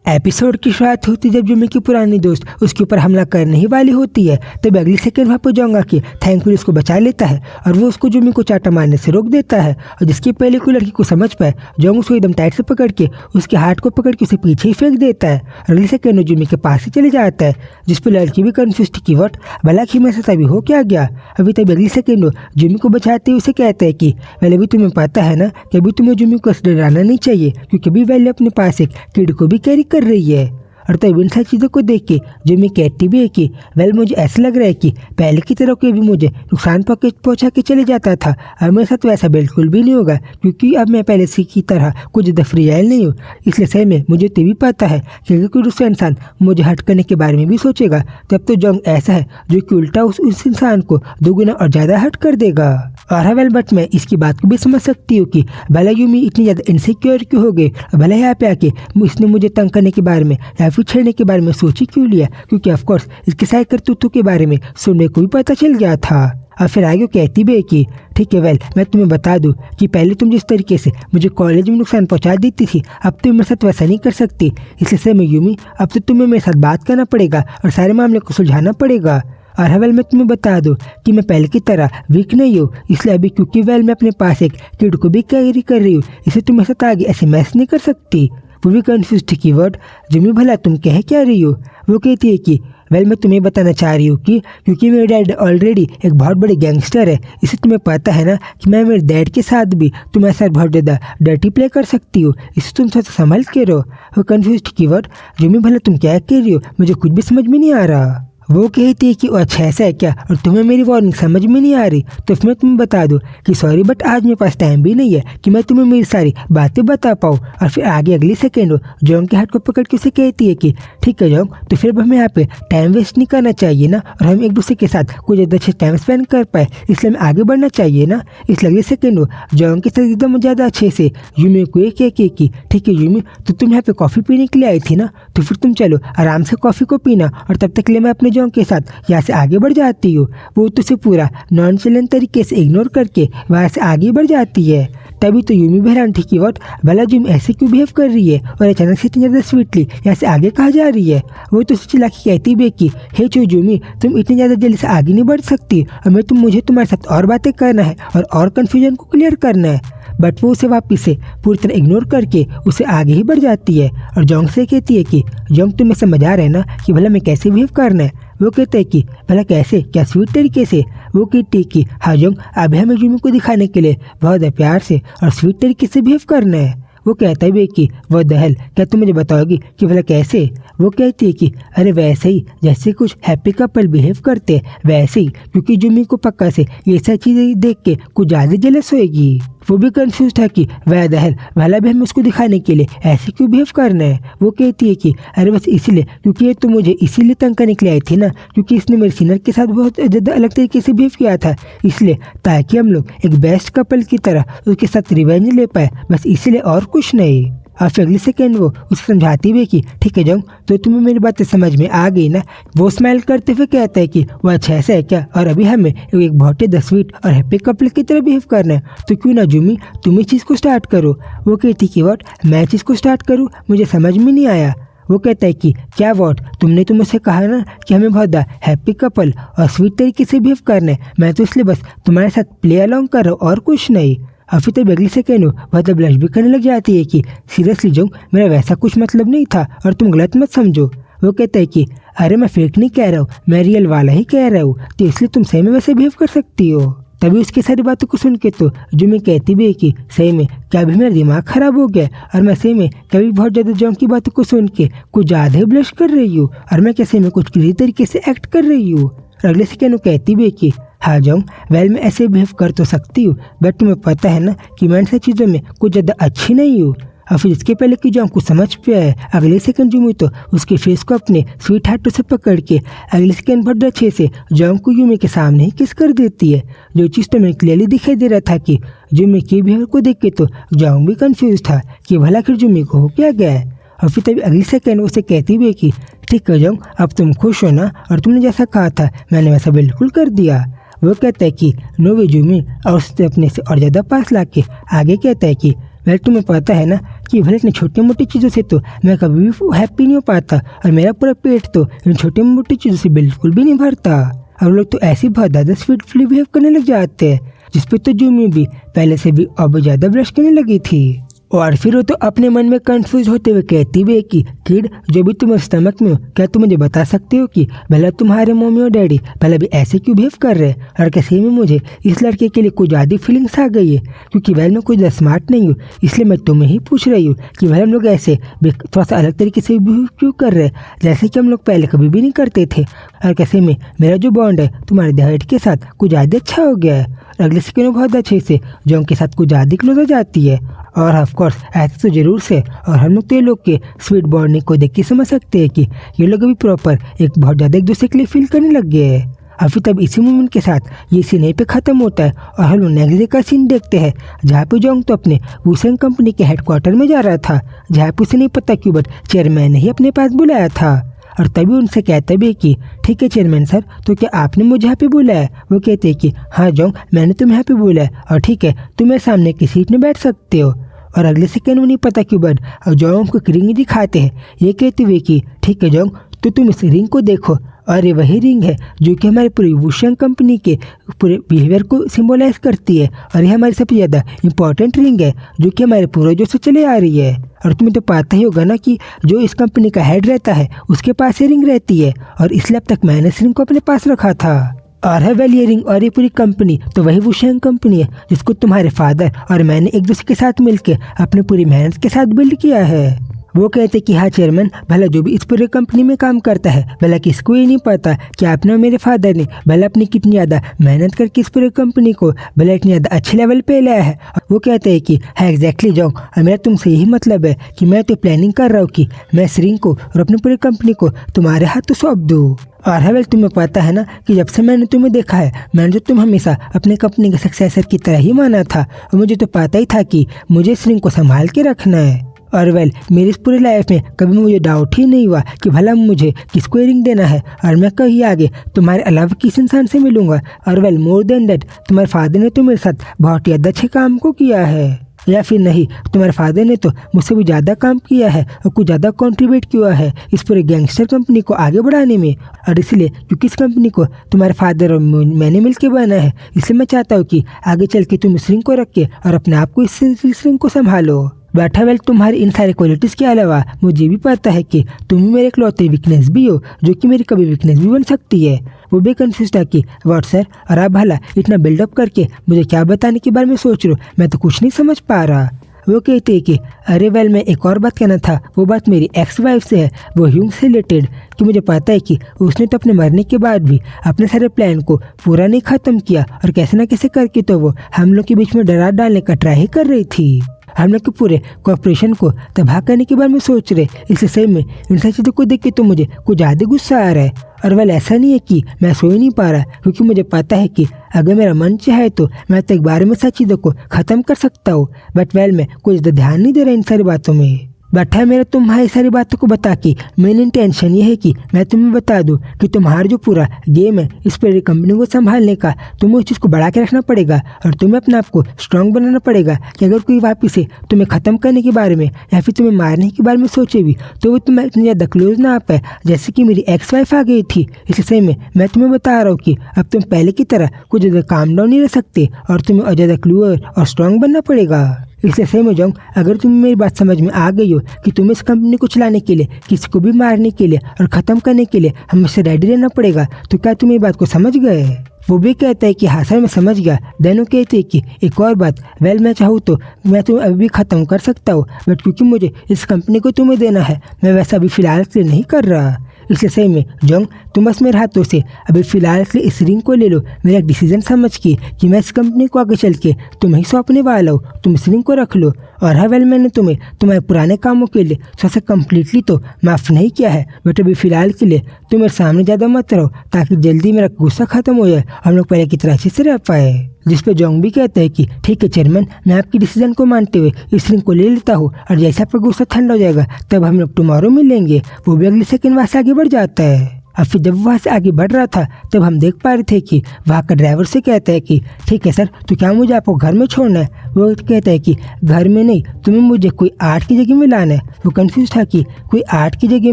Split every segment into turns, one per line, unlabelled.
Episode की शुरुआत होती जब जुमी की पुरानी दोस्त उसके ऊपर हमला करने ही वाली होती है, तब अगली सेकंड वहाँ पर जोंग आके थैंकफुली उसको बचा लेता है और वो उसको जुमी को चाटा मारने से रोक देता है। और जिसकी पहले कोई लड़की को समझ पाए, जोंग उसको एकदम टाइट से पकड़ के उसके हाथ को पकड़ के उसे पीछे ही फेंक देता है और अगली सेकंड में जुमी के पास ही चले जाता है, जिस पर लड़की भी कन्फ्यूज थी कि वट भला कि मेरे साथ अभी हो क्या गया। अभी तभी अगली सेकंड जुमी को बचाते हुए उसे कहता है कि वेल अभी तुम्हें पता है ना कि अभी तुम्हें जुमी को डराना नहीं चाहिए, क्योंकि अभी वेल अपने पास एक किड को भी कैरी कर रही है। और तब इन सारी चीज़ों को देख के जुमी कहती भी है कि वेल मुझे ऐसा लग रहा है कि पहले की तरह कोई भी मुझे नुकसान पहुंचा के चले जाता था और मेरे साथ वैसा बिल्कुल भी नहीं होगा, क्योंकि अब मैं पहले से की तरह कुछ दफरियाल नहीं हूँ। इसलिए सही में मुझे तो भी पता है कि अगर कोई दूसरा इंसान मुझे हट करने के बारे में भी सोचेगा तब तो जोंग ऐसा है जो कि उल्टा उस इंसान को दोगुना और ज़्यादा हट कर देगा। और वेल बट मैं इसकी बात को भी समझ सकती हूँ कि भला युमी इतनी ज़्यादा इनसिक्योर क्यों हो गई, भला यहाँ पे आके इसने मुझे तंग करने के बारे में या फिर छेड़ने के बारे में सोची क्यों लिया, क्योंकि ऑफकोर्स इसके सारे करतूतों के बारे में सुनने को भी पता चल गया था। और फिर आगे कहती भी है कि ठीक है वेल मैं तुम्हें बता दूं कि पहले तुम जिस तरीके से मुझे कॉलेज में नुकसान पहुंचा देती थी अब तुम मेरे साथ वैसा नहीं कर सकती। इसलिए से मैं युमी अब तो तुम्हें मेरे साथ बात करना पड़ेगा और सारे मामले को सुलझाना पड़ेगा। और वेल मैं तुम्हें बता दूं कि मैं पहले की तरह वीक नहीं हूँ, इसलिए अभी क्योंकि वेल मैं अपने पास एक किड को भी कैरी कर रही हूँ, इसे तुम मेरे साथ आगे ऐसे मैस नहीं कर सकती। वो भी कन्फ्यूज थी कि वर्ड जुमी भला तुम कह क्या रही हो। वो कहती है कि वेल मैं तुम्हें बताना चाह रही हूँ कि क्योंकि मेरे डैड ऑलरेडी एक बहुत बड़े गैंगस्टर है, इसे तुम्हें पता है ना कि मैं मेरे डैड के साथ भी तुम ऐसा बहुत ज़्यादा डर्टी प्ले कर सकती हो, इसे तुम थोड़ा संभल के रहो। वो कन्फ्यूज थी कि वर्ड जुमी भला तुम क्या कह रही हो, मुझे कुछ भी समझ में नहीं आ रहा। वो कहती है कि अच्छा ऐसा है क्या और तुम्हें मेरी वार्निंग समझ में नहीं आ रही, तो फिर मैं तुम्हें बता दूं कि सॉरी बट आज मेरे पास टाइम भी नहीं है कि मैं तुम्हें मेरी सारी बातें बता पाऊँ। और फिर आगे अगली सेकेंड जोंग के हाथ को पकड़ के उसे कहती है कि ठीक है जोंग, तो फिर हमें यहाँ पे टाइम वेस्ट नहीं करना चाहिए ना, और हम एक दूसरे के साथ कुछ अच्छे टाइम स्पेंड कर पाए, इसलिए हमें आगे बढ़ना चाहिए ना। इसलिए अगली सेकेंड जोंग के साथ एकदम ज़्यादा अच्छे से यूमी को एक कि ठीक है यूमी तो तुम यहाँ पे कॉफ़ी पीने के लिए आई थी ना, तो फिर तुम चलो आराम से कॉफ़ी को पीना और तब तक ले मैं अपने जोंग के साथ यहाँ से आगे बढ़ जाती हूँ। वो तो उसे पूरा नॉन चैलेंज तरीके से इग्नोर करके वहाँ से आगे बढ़ जाती है। तभी तो यूमी भी हैरान थी कि वट भला जुमी ऐसे क्यों बिहेव कर रही है और अचानक से इतनी ज़्यादा स्वीटली यहाँ से आगे कहाँ जा रही है। वो तो उसे चिल्ला के कहती भी कि हे जुमी तुम इतनी ज़्यादा जल्दी से आगे नहीं बढ़ सकती और मुझे तुम्हारे साथ और बातें करना है और कन्फ्यूजन को क्लियर करना है। बट वो उसे वापस से पूरी तरह इग्नोर करके उसे आगे ही बढ़ जाती है और जोंग से कहती है कि जोंग तुम्हें समझ आ रहा है ना कि भला मैं कैसे बिहेव करना है। वो कहते हैं कि भला कैसे, क्या स्वीट तरीके से। वो कहती है कि हाँ जोंग अभी हमें जुमी को दिखाने के लिए बहुत प्यार से और स्वीट तरीके से बिहेव करना है। वो कहता है कि वो दहल क्या तुम मुझे बताओगी कि भला कैसे। वो कहती है कि अरे वैसे ही जैसे कुछ हैप्पी कपल बिहेव करते हैं वैसे ही, क्योंकि जुमी को पक्का से ये सब चीज़ें देख के कुछ ज़्यादा जेलस होएगी। वो भी कंफ्यूज था कि वह दहल भला भी हमें उसको दिखाने के लिए ऐसे क्यों बिहेव करना है। वो कहती है कि अरे बस इसलिए क्योंकि ये तो मुझे इसीलिए तंग करने के लिए आई थी ना, क्योंकि इसने मेरे सीनियर के साथ बहुत ज़्यादा अलग तरीके से बिहेव किया था, इसलिए ताकि हम लोग एक बेस्ट कपल की तरह उसके साथ रिवेंज ले पाए, बस इसीलिए और कुछ नहीं। और फिर अगली सेकेंड वो उसे समझाती भी कि ठीक है जोंग तो तुम्हें मेरी बातें समझ में आ गई ना। वो स्माइल करते हुए कहता है कि वो अच्छा ऐसा है क्या और अभी हमें एक बहुत ही स्वीट और हैप्पी कपल की तरह बिहेव करना है, तो क्यों ना जुमी तुम इस चीज़ को स्टार्ट करो। वो कहती कि वॉट मैं चीज़ को स्टार्ट करूँ, मुझे समझ में नहीं आया। वो कहता है कि क्या वॉट तुमने तो मुझसे कहा ना कि हमें बहुत हैप्पी कपल और स्वीट तरीके से बिहेव करना है, मैं तो इसलिए बस तुम्हारे साथ प्ले अलॉन्ग कर रहा हूँ और कुछ नहीं। और फिर तब अगली सेकेंड वह तब ब्लश भी करने लग जाती है कि सीरियसली जोंग मेरा वैसा कुछ मतलब नहीं था और तुम गलत मत समझो। वो कहता है कि अरे मैं फेक नहीं कह रहा हूँ, मैं रियल वाला ही कह रहा हूँ, तो इसलिए तुम सही में वैसे बिहेव कर सकती हो। तभी उसकी सारी बातों को सुन के तो जुमी कहती भी है कि सही में क्या अभी मेरा दिमाग खराब हो गया और मैं सही में कभी बहुत ज़्यादा जोंग की बातों को सुन के कुछ ज़्यादा ही ब्लश कर रही हूँ और मैं कैसे में कुछ किसी तरीके से एक्ट कर रही हूँ। और अगले सेकेंड कहती भी है कि हाँ जोंग वेल मैं ऐसे बिहेव कर तो सकती हूँ, बट तुम्हें पता है ना कि मैं इन सब चीज़ों में कुछ ज़्यादा अच्छी नहीं हूँ। और फिर इसके पहले कि जोंग को समझ पे आए, अगले सेकंड जुमी तो उसके फेस को अपने स्वीट हार्ट से पकड़ के अगले सेकंड बहुत अच्छे से जोंग को यूमी के सामने ही किस कर देती है, जो चीज़ तो मैं क्लियरली दिखाई दे रहा था कि जुमी के बिहेवियर को देख के तो जोंग भी कंफ्यूज था कि भला फिर जुमी को हो क्या गया है। और फिर तभी अगली सेकंड उसे कहती भी है कि ठीक है जोंग अब तुम खुश हो ना, और तुमने जैसा कहा था मैंने वैसा बिल्कुल कर दिया। वो कहता है कि नो वे जुमी, और उससे अपने से और ज़्यादा पास ला के आगे कहता है कि वह तुम्हें पता है ना कि भले इतनी छोटी मोटी चीज़ों से तो मैं कभी भी हैप्पी नहीं हो पाता, और मेरा पूरा पेट तो इन छोटी मोटी चीज़ों से बिल्कुल भी नहीं भरता। और लोग तो ऐसे बहुत ज़्यादा स्वीटफुली बिहेव करने लग जाते हैं, जिसपे तो जूमी भी पहले से भी अब ज़्यादा ब्रश करने लगी थी। और फिर वो तो अपने मन में कंफ्यूज होते हुए कहती भी है कि किड, जो भी तुम्हारे स्टमक में हो, क्या तुम मुझे बता सकते हो कि भला तुम्हारे मम्मी और डैडी पहले भी ऐसे क्यों बिहेव कर रहे हैं? और कैसे में मुझे इस लड़के के लिए कुछ ज़्यादा फीलिंग्स आ गई है, क्योंकि वह मैं कुछ स्मार्ट नहीं हूँ, इसलिए मैं तुम्हें ही पूछ रही हूँ कि वह हम लोग ऐसे थोड़ा सा अलग तरीके से बिहेव क्यों कर रहे हैं, जैसे कि हम लोग पहले कभी भी नहीं करते थे। और कैसे में मेरा जो बॉन्ड है तुम्हारे डैड के साथ कुछ ज़्यादा अच्छा हो गया है। अगले सेकंड में बहुत अच्छे से जोंग के साथ कुछ ज़्यादा क्लोज हो जाती है। और ऑफ कोर्स ऐसे तो जरूर से, और हम लोग तो ये लोग के स्वीट बॉन्डिंग को देख के समझ सकते हैं कि ये लोग अभी प्रॉपर एक बहुत ज़्यादा एक दूसरे के लिए फील करने लग गए हैं। और फिर तब इसी मोमेंट के साथ ये सीन यहीं पे ख़त्म होता है और हम लोग नेक्स्ट डे का सीन देखते हैं, जहाँ पे जोंग तो अपने वूसेंग कंपनी के हेडक्वार्टर में जा रहा था, जहाँ पे उसे नहीं पता क्यों बट चेयरमैन ने ही अपने पास बुलाया था। और तभी उनसे कहता भी कि ठीक है चेयरमैन सर, तो क्या आपने मुझे यहाँ पे बुलाया? वो कहते हैं कि हाँ जोंग, मैंने तुम्हें यहाँ पे बुलाया, और ठीक है तुम मेरे सामने की सीट में बैठ सकते हो। और अगले सेकंड में नहीं पता क्यों बट जोंग को रिंग दिखाते हैं, ये कहते हुए कि ठीक है जोंग, तो तुम इस रिंग को देखो, और ये वही रिंग है जो कि हमारे पूरी वूशेंग कंपनी के पूरे बिहेवियर को सिंबलाइज करती है, और यह हमारी सबसे ज़्यादा इंपॉर्टेंट रिंग है जो कि हमारे पूर्वजों से चले आ रही है। और तुम्हें तो पता ही होगा ना कि जो इस कंपनी का हेड रहता है उसके पास ये रिंग रहती है, और इसलिए अब तक मैंने इस रिंग को अपने पास रखा था। और है वेल ये रिंग और ये पूरी कंपनी तो वही वूशेंग कंपनी है जिसको तुम्हारे फादर और मैंने एक दूसरे के साथ मिलकर अपनी पूरी मेहनत के साथ बिल्ड किया है। वो कहते कि हाँ चेयरमैन, भला जो भी इस पूरे कंपनी में काम करता है, भला किसको ये नहीं पता कि आपने और मेरे फादर ने भला अपनी कितनी ज़्यादा मेहनत करके इस पूरे कंपनी को भला इतनी ज़्यादा अच्छे लेवल पे लाया है। वो कहते हैं कि हाँ एग्जैक्टली जोंग, और मेरा तुमसे यही मतलब है कि मैं तो प्लानिंग कर रहा हूँ कि मैं इस रिंग को और अपनी पूरी कंपनी को तुम्हारे हाथों सौंप दूँ। और हवेल तुम्हें पता है ना कि जब से मैंने तुम्हें देखा है, मैंने जो तुम हमेशा अपनी कंपनी के सक्सेसर की तरह ही माना था, और मुझे तो पता ही था कि मुझे इस रिंग को संभाल के रखना है। और वेल मेरी इस पूरी लाइफ में कभी मुझे डाउट ही नहीं हुआ कि भला मुझे किसको रिंग देना है, और मैं कहीं आगे तुम्हारे अलावा किस इंसान से मिलूंगा। और वेल मोर देन दैट, तुम्हारे फादर ने तो मेरे साथ बहुत ही अच्छे काम को किया है, या फिर नहीं, तुम्हारे फादर ने तो मुझसे भी ज़्यादा काम किया है और कुछ ज़्यादा कंट्रीब्यूट किया है इस पूरे गैंगस्टर कंपनी को आगे बढ़ाने में। और इसलिए क्योंकि इस कंपनी को तुम्हारे फादर और मैंने मिलकर बनाया है, इसलिए मैं चाहता हूँ कि आगे चल के तुम इस रिंग को रख के और अपने आप को इस रिंग को संभालो। बैठा वेल तुम्हारी इन सारी क्वालिटीज़ के अलावा मुझे भी पता है कि तुम ही मेरे इकलौते वीकनेस भी हो, जो कि मेरी कभी वीकनेस भी बन सकती है। वो भी कंफ्यूज था कि व्हाट सर, और आप भला इतना बिल्डअप करके मुझे क्या बताने के बारे में सोच रहे हो, मैं तो कुछ नहीं समझ पा रहा। वो कहते हैं कि अरे वेल मैं एक और बात कहना था, वो बात मेरी एक्स वाइफ से है, वो ह्यूंग से रिलेटेड, कि मुझे पता है कि उसने तो अपने मरने के बाद भी अपने सारे प्लान को पूरा नहीं ख़त्म किया, और कैसे ना कैसे करके तो वो हम लोग के बीच में डरा डालने का ट्राई ही कर रही थी। हम लोग के पूरे कॉर्पोरेशन को तबाह करने के बारे में सोच रहे। इससे सही में इन सारी चीज़ों को देख के तो मुझे कुछ ज़्यादा गुस्सा आ रहा है। और वेल ऐसा नहीं है कि मैं सो ही नहीं पा रहा, क्योंकि मुझे पता है कि अगर मेरा मन चाहे तो मैं तो एक बार में सारी चीज़ों को ख़त्म कर सकता हूँ, बट वेल मैं कुछ ध्यान नहीं दे रहा इन सारी बातों में। बैठा है मेरा तुम्हारी सारी बातों को बता के मेन इंटेंशन ये है कि मैं तुम्हें बता दूं कि तुम्हारा जो पूरा गेम है इस पूरी कंपनी को संभालने का, तुम्हें उस चीज़ को बढ़ा के रखना पड़ेगा, और तुम्हें अपने आप को स्ट्रांग बनाना पड़ेगा कि अगर कोई वापस से तुम्हें ख़त्म करने के बारे में या फिर तुम्हें मारने के बारे में सोचे भी तो वो तुम्हें इतनी ज़्यादा क्लोज ना आ पाए जैसे कि मेरी एक्स वाइफ आ गई थी। इसलिए में मैं तुम्हें बता रहा हूँ कि अब तुम पहले की तरह कुछ ज़्यादा काम डाउन नहीं रह सकते, और तुम्हें और ज़्यादा क्लियर और स्ट्रांग बनना पड़ेगा। इसलिए सही में जाऊँ, अगर तुम्हें मेरी बात समझ में आ गई हो कि तुम्हें इस कंपनी को चलाने के लिए, किसी को भी मारने के लिए और ख़त्म करने के लिए हमेशा रेडी रहना पड़ेगा, तो क्या तुम ये बात को समझ गए? वो भी कहता है कि हाँ सर मैं समझ गया। दोनों कहते हैं कि एक और बात, वेल मैं चाहूँ तो मैं तुम्हें अभी भी ख़त्म कर सकता हूँ, बट क्योंकि मुझे इस कंपनी को तुम्हें देना है, मैं वैसा अभी फ़िलहाल के लिए नहीं कर रहा। इसलिए सही में जोंग, तुम बस मेरे हाथों से अभी फ़िलहाल के लिए इस रिंग को ले लो, मेरा डिसीजन समझ के कि मैं इस कंपनी को आगे चल के तुम्हें ही सौंपने वाला हूँ, तुम इस रिंग को रख लो। और हाँ वेल मैंने तुम्हें तुम्हारे पुराने कामों के लिए सबसे कम्प्लीटली तो माफ़ नहीं किया है, बट अभी फ़िलहाल के लिए तुम मेरे सामने ज़्यादा मत रहो, ताकि जल्दी मेरा गुस्सा ख़त्म हो जाए, हम लोग पहले की तरह अच्छे से रह पाए। जिस पे जोंग भी कहते हैं कि ठीक है चेयरमैन, मैं आपकी डिसीजन को मानते हुए इस रिंग को ले लेता हूँ, और जैसे आपका गुस्सा ठंडा हो जाएगा तब हम लोग टुमारो मिलेंगे। वो भी अगले सेकंड वहाँ से आगे बढ़ जाता है। अब फिर जब वहाँ से आगे बढ़ रहा था तब हम देख पा रहे थे कि वहाँ का ड्राइवर से कहता है कि ठीक है सर, तो क्या मुझे आपको घर में छोड़ना है? वो कहता है कि घर में नहीं, तुम्हें मुझे कोई आर्ट की जगह में लाना है। वो कंफ्यूज था कि कोई आर्ट की जगह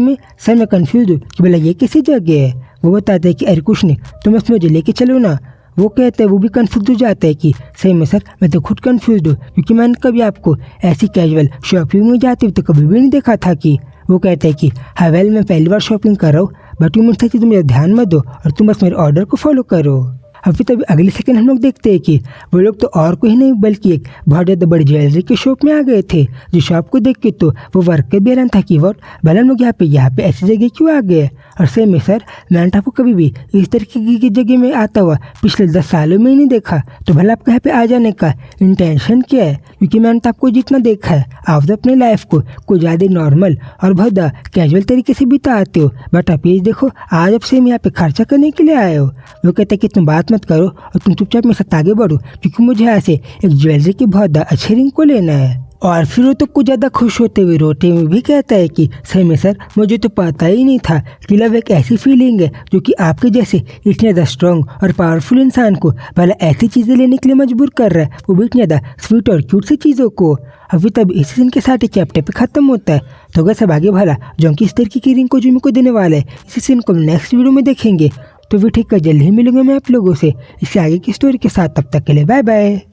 में? सर मैं कंफ्यूज हूँ कि भला ये किसी जगह है? वो बताता है कि अरे कुछ नहीं, तुम बस मुझे लेके चलो ना। वो कहते हैं, वो भी कंफ्यूज हो जाता है कि सही में सर मैं तो खुद कंफ्यूज हूँ, क्योंकि मैंने कभी आपको ऐसी कैजुअल शॉपिंग में जाते हुए तो कभी भी नहीं देखा था। कि वो कहते हैं कि हाँ वेल, मैं पहली बार शॉपिंग कर रहा हूँ, बट यू मीन था कि तुम मेरा ध्यान मत दो और तुम बस मेरे ऑर्डर को फॉलो करो। अब फिर तभी अगले सेकंड हम लोग देखते हैं कि वो लोग तो और कोई नहीं बल्कि एक बहुत ज़्यादा बड़ी ज्वेलरी के शॉप में आ गए थे। जो शॉप को देख के तो वो वर्कर भी हैरान था कि वॉट, भला हम लोग यहाँ पे ऐसी जगह क्यों आ गए? और सही में सर, मैंने आपको कभी भी इस तरीके की जगह में आता हुआ पिछले 10 सालों में ही नहीं देखा, तो भला आपका यहाँ पे आ जाने का इंटेंशन क्या है? क्योंकि मैंने तो आपको जितना देखा है आप तो अपनी लाइफ को कुछ ज़्यादा नॉर्मल और बहुत कैजुअल तरीके से बिताते हो, बट आप ये देखो आज अब सेम यहाँ पे खर्चा करने के लिए आए हो। वो कहते हैं कि तुम बात मत करो और तुम चुपचाप मेरे साथ आगे बढ़ो, क्योंकि मुझे यहाँ से एक ज्वेलरी की बहुत अच्छी रिंग को लेना है। और फिर वो तो कुछ ज़्यादा खुश होते हुए रोते हुए भी कहता है कि सही में सर, मुझे तो पता ही नहीं था कि लव एक ऐसी फीलिंग है जो कि आपके जैसे इतने ज़्यादा स्ट्रॉन्ग और पावरफुल इंसान को भला ऐसी चीज़ें लेने के लिए मजबूर कर रहा है, वो भी इतनी ज़्यादा स्वीट और क्यूट सी चीज़ों को। अभी तब इसी सीन के साथ ही चैप्टर पे खत्म होता है। तो अगर सब आगे भला जो कि इस तरीके की रिंग को जुमी को देने वाला है, इसी सीन को हम नेक्स्ट वीडियो में देखेंगे। तो भी ठीक है, जल्द ही मिलूंगा मैं आप लोगों से इससे आगे की स्टोरी के साथ। तब तक के लिए बाय बाय।